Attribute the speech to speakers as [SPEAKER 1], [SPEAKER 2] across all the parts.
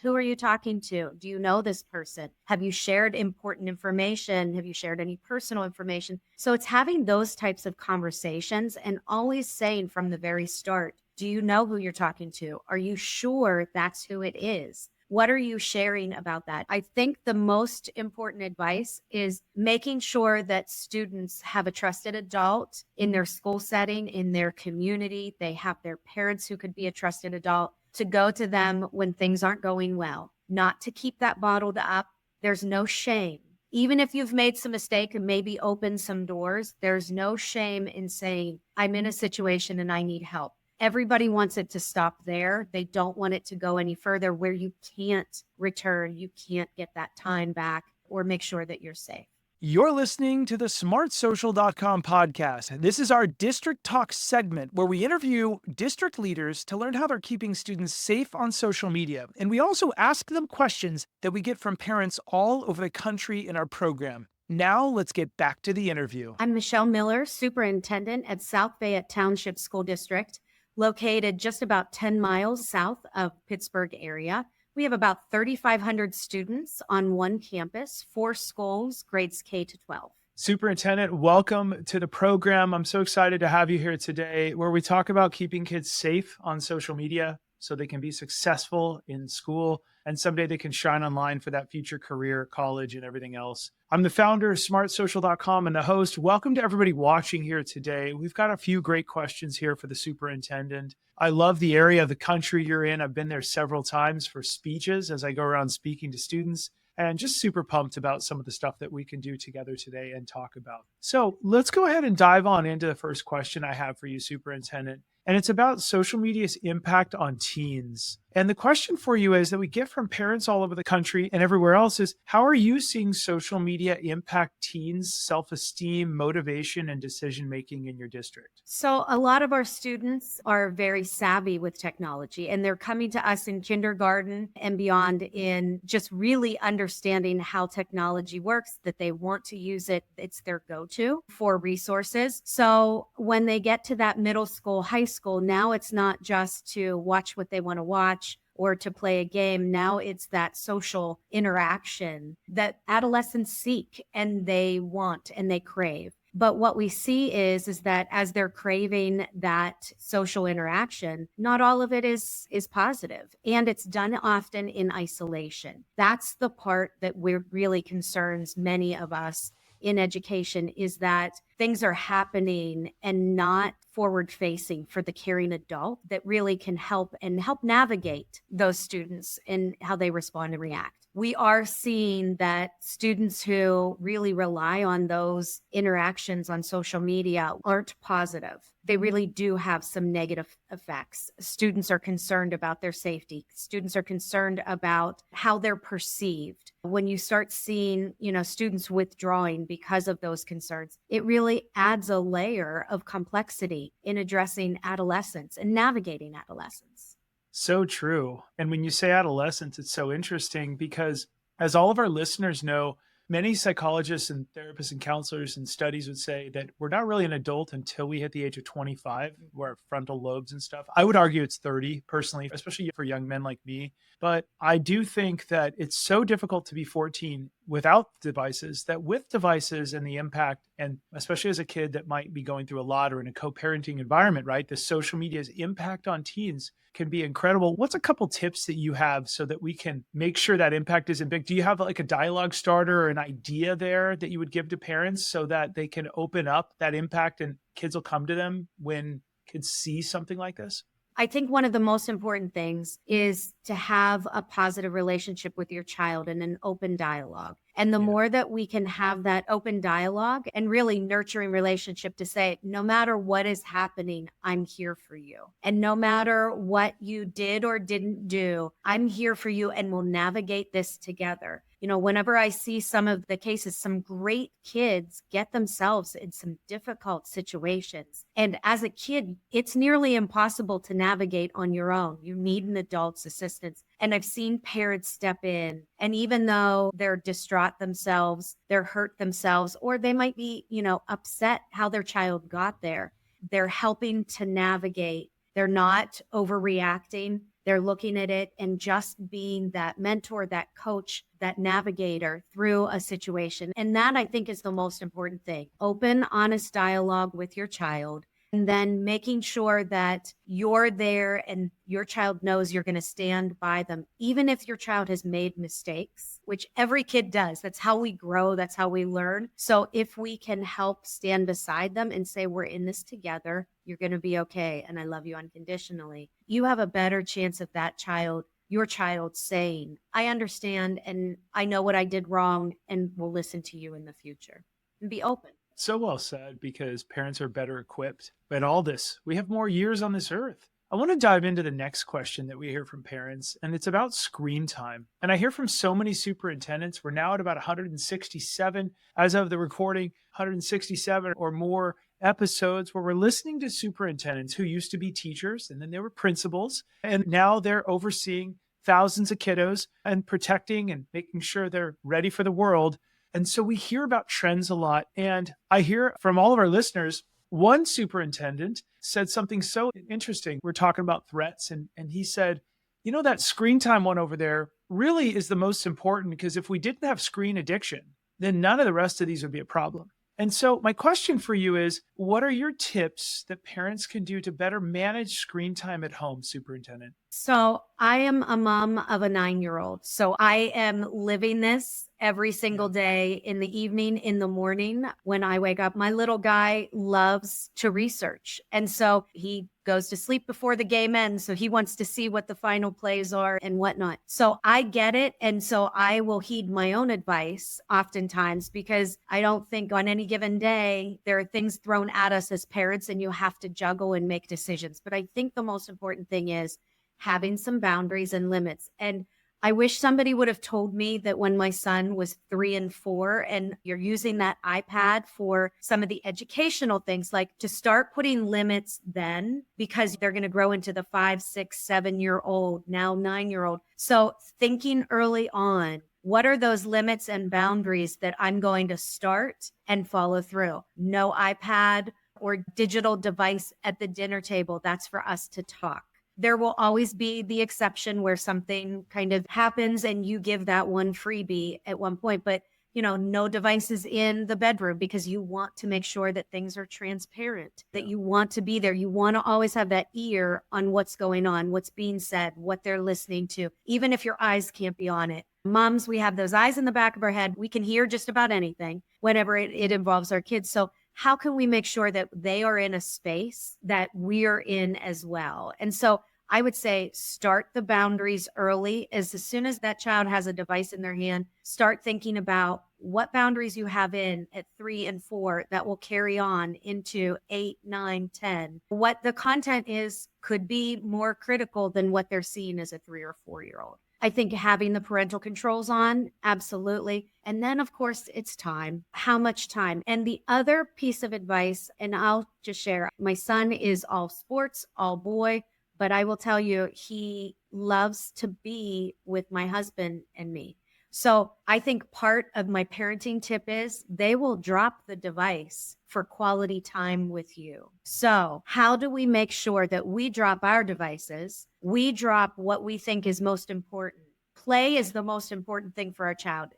[SPEAKER 1] Who are you talking to? Do you know this person? Have you shared important information? Have you shared any personal information? So it's having those types of conversations and always saying from the very start, do you know who you're talking to? Are you sure that's who it is? What are you sharing about that? I think the most important advice is making sure that students have a trusted adult in their school setting, in their community. They have their parents who could be a trusted adult to go to them when things aren't going well, not to keep that bottled up. There's no shame. Even if you've made some mistake and maybe opened some doors, there's no shame in saying, I'm in a situation and I need help. Everybody wants it to stop there. They don't want it to go any further where you can't return, you can't get that time back or make sure that you're safe.
[SPEAKER 2] You're listening to the smartsocial.com podcast. This is our District Talk segment where we interview district leaders to learn how they're keeping students safe on social media. And we also ask them questions that we get from parents all over the country in our program. Now let's get back to the interview.
[SPEAKER 1] I'm Michelle Miller, Superintendent at South Fayette Township School District, located just about 10 miles south of Pittsburgh area. We have about 3,500 students on one campus, 4 schools, grades K to 12.
[SPEAKER 2] Superintendent, welcome to the program. I'm so excited to have you here today, where we talk about keeping kids safe on social media so they can be successful in school and someday they can shine online for that future career, college, and everything else. I'm the founder of smartsocial.com and the host. Welcome to everybody watching here today. We've got a few great questions here for the superintendent. I love the area of the country you're in. I've been there several times for speeches as I go around speaking to students, and just super pumped about some of the stuff that we can do together today and talk about. So let's go ahead and dive on into the first question I have for you, Superintendent. And it's about social media's impact on teens. And the question for you is that we get from parents all over the country and everywhere else is, how are you seeing social media impact teens' self-esteem, motivation, and decision-making in your district?
[SPEAKER 1] So a lot of our students are very savvy with technology, and they're coming to us in kindergarten and beyond in just really understanding how technology works, that they want to use it. It's their go-to for resources. So when they get to that middle school, high school, now it's not just to watch what they want to watch or to play a game. Now it's that social interaction that adolescents seek and they want and they crave. But what we see is that as they're craving that social interaction, not all of it is positive, and it's done often in isolation. That's the part that really concerns many of us in education, is that things are happening and not forward facing for the caring adult that really can help navigate those students and how they respond and react. We are seeing that students who really rely on those interactions on social media aren't positive. They really do have some negative effects. Students are concerned about their safety. Students are concerned about how they're perceived. When you start seeing, students withdrawing because of those concerns, it really adds a layer of complexity in addressing adolescence and navigating adolescence.
[SPEAKER 2] So true. And when you say adolescence, it's so interesting because, as all of our listeners know, many psychologists and therapists and counselors and studies would say that we're not really an adult until we hit the age of 25, where our frontal lobes and stuff. I would argue it's 30 personally, especially for young men like me. But I do think that it's so difficult to be 14 without devices, that with devices and the impact, and especially as a kid that might be going through a lot or in a co-parenting environment, right? The social media's impact on teens can be incredible. What's a couple tips that you have so that we can make sure that impact isn't big? Do you have like a dialogue starter or an idea there that you would give to parents so that they can open up that impact and kids will come to them when kids see something like this?
[SPEAKER 1] I think one of the most important things is to have a positive relationship with your child and an open dialogue. And the more that we can have that open dialogue and really nurturing relationship to say, no matter what is happening, I'm here for you. And no matter what you did or didn't do, I'm here for you and we'll navigate this together. Whenever I see some of the cases, some great kids get themselves in some difficult situations. And as a kid, it's nearly impossible to navigate on your own. You need an adult's assistance. And I've seen parents step in, and even though they're distraught themselves, they're hurt themselves, or they might be, upset how their child got there, they're helping to navigate. They're not overreacting. They're looking at it and just being that mentor, that coach, that navigator through a situation. And that, I think, is the most important thing. Open, honest dialogue with your child, and then making sure that you're there and your child knows you're going to stand by them, even if your child has made mistakes, which every kid does. That's how we grow. That's how we learn. So if we can help stand beside them and say, we're in this together, you're going to be okay, and I love you unconditionally, you have a better chance of that child, your child, saying, I understand and I know what I did wrong and will listen to you in the future, and be open.
[SPEAKER 2] So well said, because parents are better equipped at all this. We have more years on this earth. I want to dive into the next question that we hear from parents, and it's about screen time. And I hear from so many superintendents. We're now at about 167, as of the recording, 167 or more episodes where we're listening to superintendents who used to be teachers, and then they were principals, and now they're overseeing thousands of kiddos and protecting and making sure they're ready for the world. And so we hear about trends a lot. And I hear from all of our listeners, one superintendent said something so interesting. We're talking about threats. And he said, that screen time one over there really is the most important, because if we didn't have screen addiction, then none of the rest of these would be a problem. And so my question for you is, what are your tips that parents can do to better manage screen time at home, Superintendent?
[SPEAKER 1] So I am a mom of a 9-year-old. So I am living this every single day, in the evening, in the morning, when I wake up. My little guy loves to research. And so he goes to sleep before the game ends. So he wants to see what the final plays are and whatnot. So I get it. And so I will heed my own advice oftentimes, because I don't think on any given day there are things thrown at us as parents and you have to juggle and make decisions. But I think the most important thing is having some boundaries and limits. And I wish somebody would have told me that when my son was 3 and 4, and you're using that iPad for some of the educational things, like to start putting limits then, because they're going to grow into the 5, 6, 7-year-old, now 9-year-old. So thinking early on, what are those limits and boundaries that I'm going to start and follow through? No iPad or digital device at the dinner table. That's for us to talk. There will always be the exception where something kind of happens and you give that one freebie at one point, but no devices in the bedroom, because you want to make sure that things are transparent, that you want to be there. You want to always have that ear on what's going on, what's being said, what they're listening to, even if your eyes can't be on it. Moms, we have those eyes in the back of our head. We can hear just about anything whenever it involves our kids. So how can we make sure that they are in a space that we're in as well? And so I would say start the boundaries early. As soon as that child has a device in their hand, start thinking about what boundaries you have in at 3 and 4 that will carry on into 8, 9, 10. What the content is could be more critical than what they're seeing as a 3 or 4-year-old. I think having the parental controls on, absolutely. And then, of course, it's time. How much time? And the other piece of advice, and I'll just share, my son is all sports, all boy. But I will tell you, he loves to be with my husband and me. So I think part of my parenting tip is they will drop the device for quality time with you. So how do we make sure that we drop our devices? We drop what we think is most important. Play is the most important thing for our child.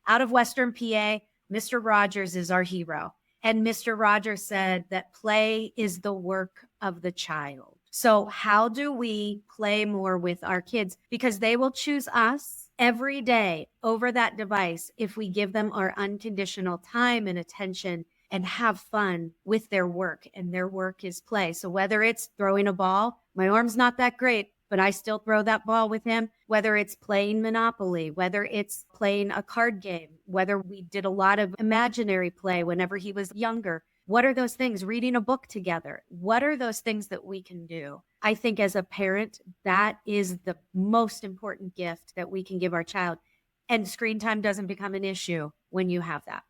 [SPEAKER 1] Out of Western PA, Mr. Rogers is our hero. And Mr. Rogers said that play is the work of the child. So how do we play more with our kids? Because they will choose us every day over that device if we give them our unconditional time and attention and have fun with their work. And their work is play. So whether it's throwing a ball, my arm's not that great, but I still throw that ball with him. Whether it's playing Monopoly, whether it's playing a card game, whether we did a lot of imaginary play whenever he was younger. What are those things? Reading a book together. What are those things that we can do? I think as a parent, that is the most important gift that we can give our child. And screen time doesn't become an issue when you have that.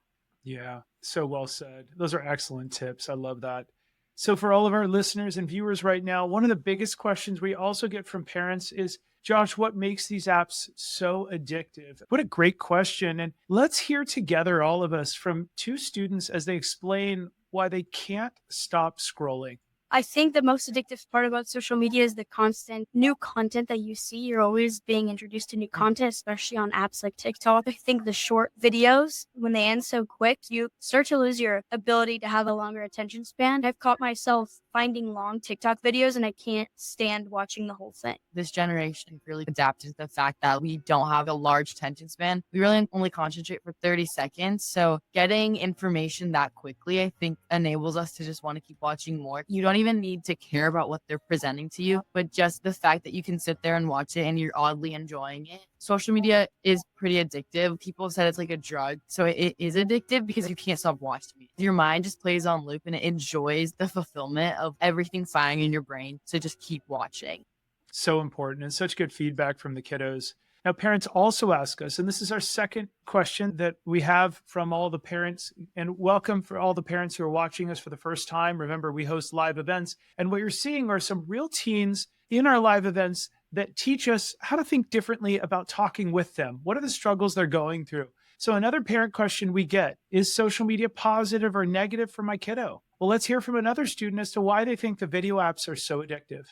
[SPEAKER 2] Yeah, so well said. Those are excellent tips. I love that. So for all of our listeners and viewers right now, one of the biggest questions we also get from parents is, Josh, what makes these apps so addictive? What a great question. And let's hear together, all of us, from 2 students as they explain why they can't stop scrolling.
[SPEAKER 3] I think the most addictive part about social media is the constant new content that you see. You're always being introduced to new content, especially on apps like TikTok. I think the short videos, when they end so quick, you start to lose your ability to have a longer attention span. I've caught myself finding long TikTok videos and I can't stand watching the whole thing.
[SPEAKER 4] This generation really adapted to the fact that we don't have a large attention span. We really only concentrate for 30 seconds. So getting information that quickly, I think, enables us to just want to keep watching more. You don't even need to care about what they're presenting to you, but just the fact that you can sit there and watch it and you're oddly enjoying it. Social media is pretty addictive. People said it's like a drug. So it is addictive because you can't stop watching it. Your mind just plays on loop and it enjoys the fulfillment of everything firing in your brain. So just keep watching.
[SPEAKER 2] So important and such good feedback from the kiddos. Now, parents also ask us, and this is our second question that we have from all the parents, and welcome for all the parents who are watching us for the first time. Remember, we host live events, and what you're seeing are some real teens in our live events that teach us how to think differently about talking with them. What are the struggles they're going through? So another parent question we get is social media positive or negative for my kiddo? Well, let's hear from another student as to why they think the video apps are so addictive.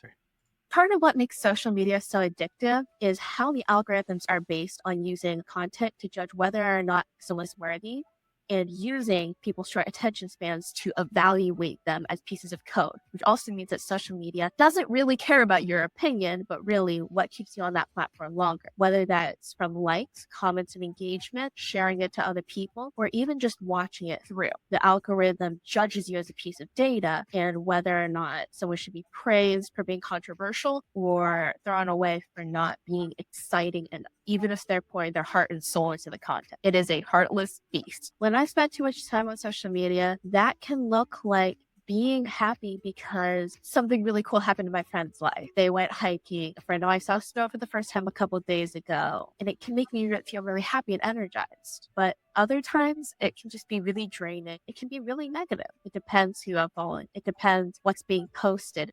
[SPEAKER 5] Part of what makes social media so addictive is how the algorithms are based on using content to judge whether or not someone's worthy and using people's short attention spans to evaluate them as pieces of code, which also means that social media doesn't really care about your opinion, but really what keeps you on that platform longer, whether that's from likes, comments, and engagement, sharing it to other people, or even just watching it through. The algorithm judges you as a piece of data and whether or not someone should be praised for being controversial or thrown away for not being exciting enough, even if they're pouring their heart and soul into the content. It is a heartless beast. When I spend too much time on social media, that can look like being happy because something really cool happened in my friend's life. They went hiking. A friend of mine saw snow for the first time a couple of days ago, and it can make me feel really happy and energized. But other times, it can just be really draining. It can be really negative. It depends who I'm following. It depends what's being posted.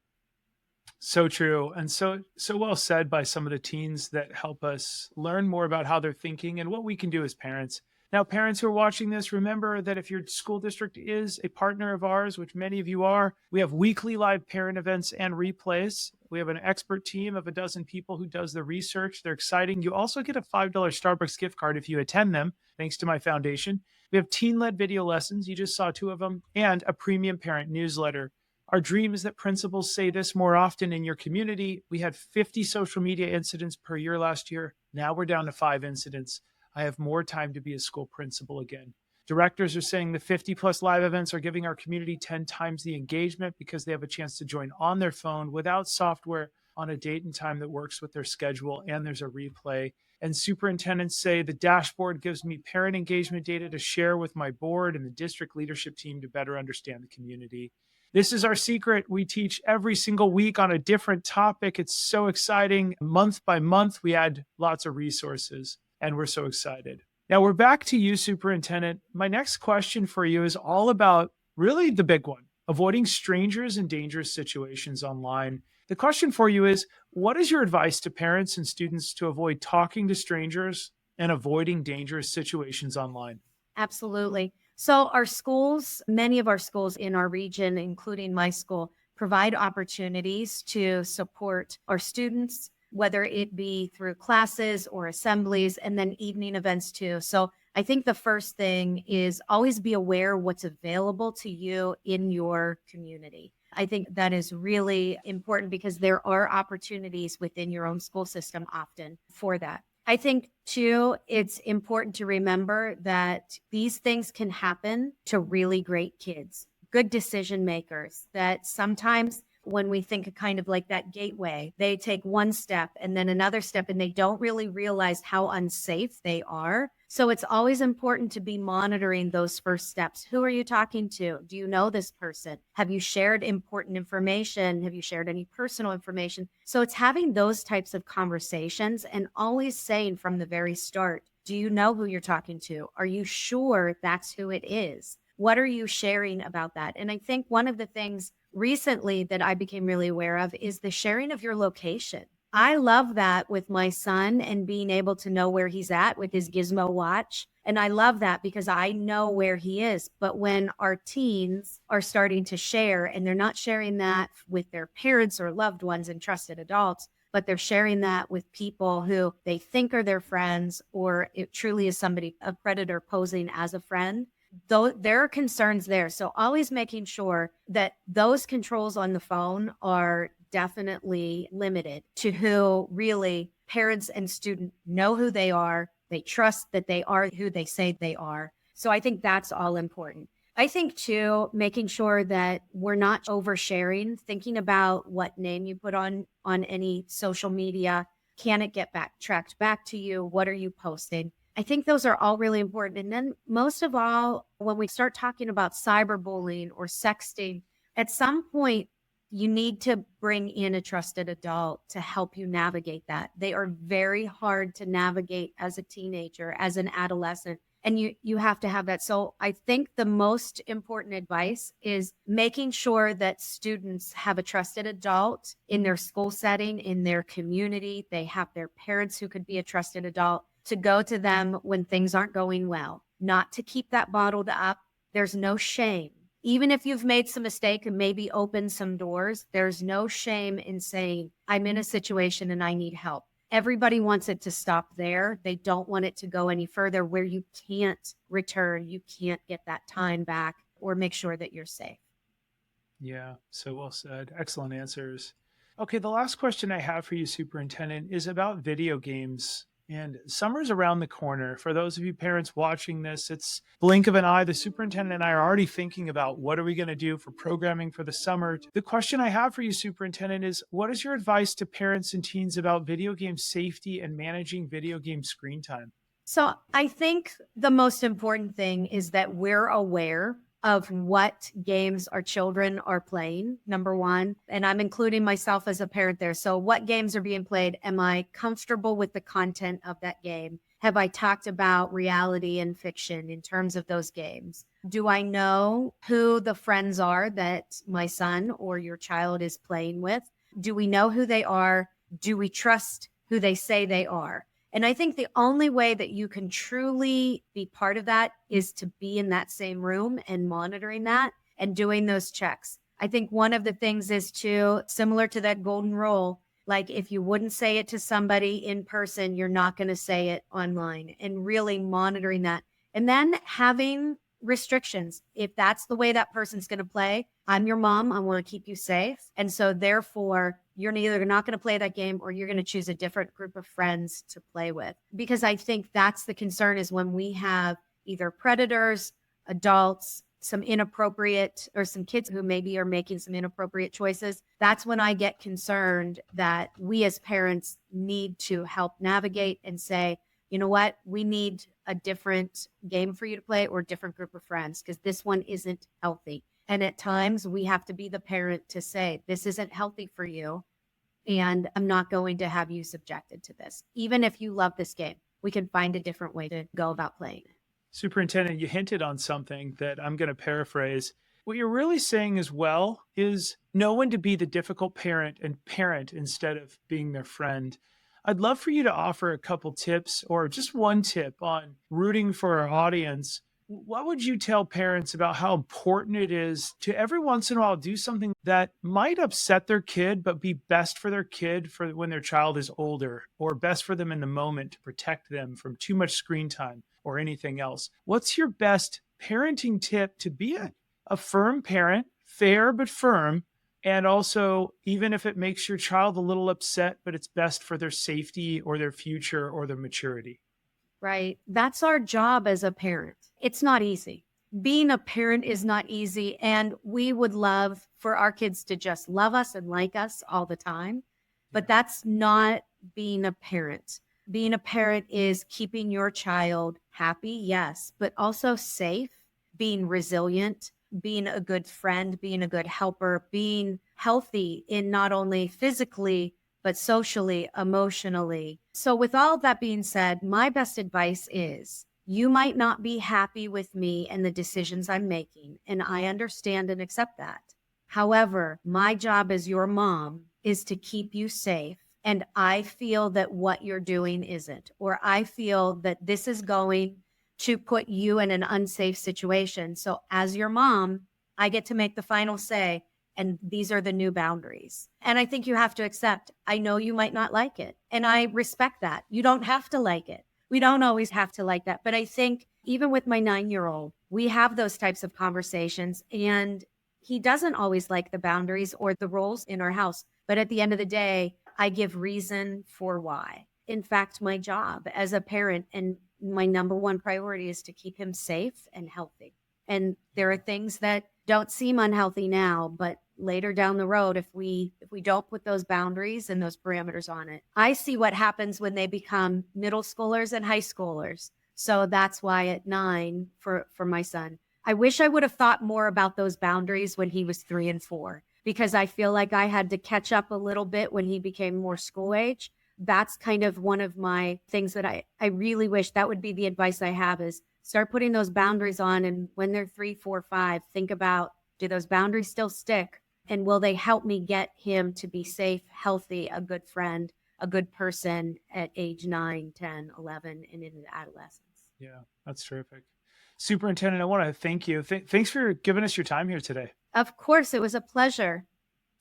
[SPEAKER 2] So true. And so well said by some of the teens that help us learn more about how they're thinking and what we can do as parents. Now, parents who are watching this, remember that if your school district is a partner of ours, which many of you are, we have weekly live parent events and replays. We have an expert team of a dozen people who does the research. They're exciting. You also get a $5 Starbucks gift card if you attend them, thanks to my foundation. We have teen-led video lessons. You just saw 2 of them, and a premium parent newsletter. Our dream is that principals say this more often in your community. We had 50 social media incidents per year last year. Now we're down to 5 incidents. I have more time to be a school principal again. Directors are saying the 50 plus live events are giving our community 10 times the engagement because they have a chance to join on their phone without software on a date and time that works with their schedule, and there's a replay. And superintendents say the dashboard gives me parent engagement data to share with my board and the district leadership team to better understand the community. This is our secret. We teach every single week on a different topic. It's so exciting. Month by month, we add lots of resources, and we're so excited. Now we're back to you, Superintendent. My next question for you is all about really the big one, avoiding strangers in dangerous situations online. The question for you is, what is your advice to parents and students to avoid talking to strangers and avoiding dangerous situations online?
[SPEAKER 1] Absolutely. So our schools, many of our schools in our region, including my school, provide opportunities to support our students, whether it be through classes or assemblies, and then evening events too. So I think the first thing is always be aware what's available to you in your community. I think that is really important because there are opportunities within your own school system often for that. I think, too, it's important to remember that these things can happen to really great kids, good decision makers, that sometimes when we think of kind of like that gateway, they take one step and then another step and they don't really realize how unsafe they are. So it's always important to be monitoring those first steps. Who are you talking to? Do you know this person? Have you shared important information? Have you shared any personal information? So it's having those types of conversations and always saying from the very start, do you know who you're talking to? Are you sure that's who it is? What are you sharing about that? And I think one of the things recently that I became really aware of is the sharing of your location. I love that with my son and being able to know where he's at with his gizmo watch. And I love that because I know where he is. But when our teens are starting to share and they're not sharing that with their parents or loved ones and trusted adults, but they're sharing that with people who they think are their friends, or it truly is somebody, a predator posing as a friend, though there are concerns there. So always making sure that those controls on the phone are definitely limited to who really parents and students know who they are. They trust that they are who they say they are. So I think that's all important. I think too, making sure that we're not oversharing, thinking about what name you put on any social media. Can it get tracked back to you? What are you posting? I think those are all really important. And then most of all, when we start talking about cyberbullying or sexting, at some point, you need to bring in a trusted adult to help you navigate that. They are very hard to navigate as a teenager, as an adolescent, and you have to have that. So I think the most important advice is making sure that students have a trusted adult in their school setting, in their community. They have their parents who could be a trusted adult to go to them when things aren't going well, not to keep that bottled up. There's no shame. Even if you've made some mistake and maybe opened some doors, there's no shame in saying, I'm in a situation and I need help. Everybody wants it to stop there. They don't want it to go any further where you can't return, you can't get that time back or make sure that you're safe.
[SPEAKER 2] Yeah, so well said. Excellent answers. Okay, the last question I have for you, Superintendent, is about video games. And summer's around the corner. For those of you parents watching this, it's blink of an eye. The superintendent and I are already thinking about what are we going to do for programming for the summer. The question I have for you, Superintendent, is what is your advice to parents and teens about video game safety and managing video game screen time?
[SPEAKER 1] So I think the most important thing is that we're aware of what games our children are playing, number one. And I'm including myself as a parent there. So what games are being played? Am I comfortable with the content of that game? Have I talked about reality and fiction in terms of those games? Do I know who the friends are that my son or your child is playing with? Do we know who they are? Do we trust who they say they are? And I think the only way that you can truly be part of that is to be in that same room and monitoring that and doing those checks. I think one of the things is to, similar to that golden rule, like if you wouldn't say it to somebody in person, you're not going to say it online, and really monitoring that. And then having restrictions. If that's the way that person's going to play, I'm your mom. I want to keep you safe. And so therefore, you're either not going to play that game or you're going to choose a different group of friends to play with. Because I think that's the concern, is when we have either predators, adults, some inappropriate, or some kids who maybe are making some inappropriate choices. That's when I get concerned that we as parents need to help navigate and say, you know what, we need a different game for you to play or a different group of friends because this one isn't healthy. And at times we have to be the parent to say, this isn't healthy for you. And I'm not going to have you subjected to this. Even if you love this game, we can find a different way to go about playing it.
[SPEAKER 2] Superintendent, you hinted on something that I'm going to paraphrase. What you're really saying as well is know when to be the difficult parent and parent instead of being their friend. I'd love for you to offer a couple tips or just one tip on rooting for our audience. What would you tell parents about how important it is to every once in a while do something that might upset their kid, but be best for their kid for when their child is older, or best for them in the moment to protect them from too much screen time or anything else? What's your best parenting tip to be a firm parent, fair but firm, and also, even if it makes your child a little upset, but it's best for their safety or their future or their maturity?
[SPEAKER 1] Right. That's our job as a parent. It's not easy. Being a parent is not easy. And we would love for our kids to just love us and like us all the time. But that's not being a parent. Being a parent is keeping your child happy, yes, but also safe, being resilient, being a good friend, being a good helper, being healthy in not only physically, but socially, emotionally. So with all that being said, my best advice is you might not be happy with me and the decisions I'm making, and I understand and accept that. However, my job as your mom is to keep you safe and I feel that what you're doing isn't, or I feel that this is going to put you in an unsafe situation. So as your mom, I get to make the final say, and these are the new boundaries. And I think you have to accept, I know you might not like it, and I respect that. You don't have to like it. We don't always have to like that. But I think even with my 9-year-old, we have those types of conversations, and he doesn't always like the boundaries or the roles in our house. But at the end of the day, I give reason for why. In fact, my job as a parent and my number one priority is to keep him safe and healthy. And there are things that don't seem unhealthy now, but later down the road, if we don't put those boundaries and those parameters on it, I see what happens when they become middle schoolers and high schoolers. So that's why at 9 for my son, I wish I would have thought more about those boundaries when he was 3 and 4, because I feel like I had to catch up a little bit when he became more school age. That's kind of one of my things that I really wish that would be the advice I have, is start putting those boundaries on. And when they're 3, 4, 5, think about, do those boundaries still stick? And will they help me get him to be safe, healthy, a good friend, a good person at age 9, 10, 11, and into adolescence?
[SPEAKER 2] Yeah, that's terrific. Superintendent, I want to thank you. Thanks for giving us your time here today.
[SPEAKER 1] Of course, it was a pleasure.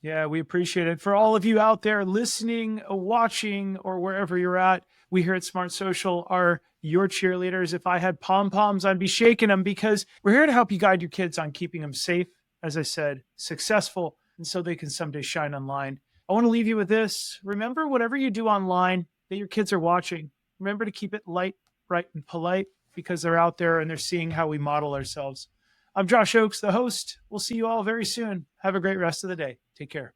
[SPEAKER 2] Yeah, we appreciate it. For all of you out there listening, watching, or wherever you're at, we here at Smart Social are your cheerleaders. If I had pom-poms, I'd be shaking them, because we're here to help you guide your kids on keeping them safe, as I said, successful, and so they can someday shine online. I want to leave you with this. Remember, whatever you do online that your kids are watching, remember to keep it light, bright, and polite, because they're out there and they're seeing how we model ourselves. I'm Josh Oakes, the host. We'll see you all very soon. Have a great rest of the day. Take care.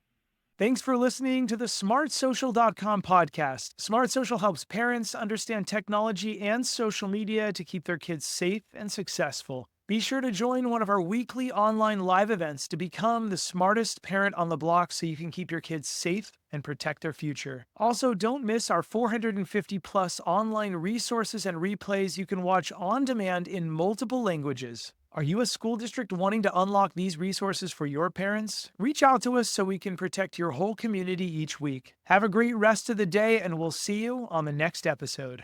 [SPEAKER 2] Thanks for listening to the smartsocial.com podcast. Smart Social helps parents understand technology and social media to keep their kids safe and successful. Be sure to join one of our weekly online live events to become the smartest parent on the block, so you can keep your kids safe and protect their future. Also, don't miss our 450 plus online resources and replays you can watch on demand in multiple languages. Are you a school district wanting to unlock these resources for your parents? Reach out to us so we can protect your whole community each week. Have a great rest of the day, and we'll see you on the next episode.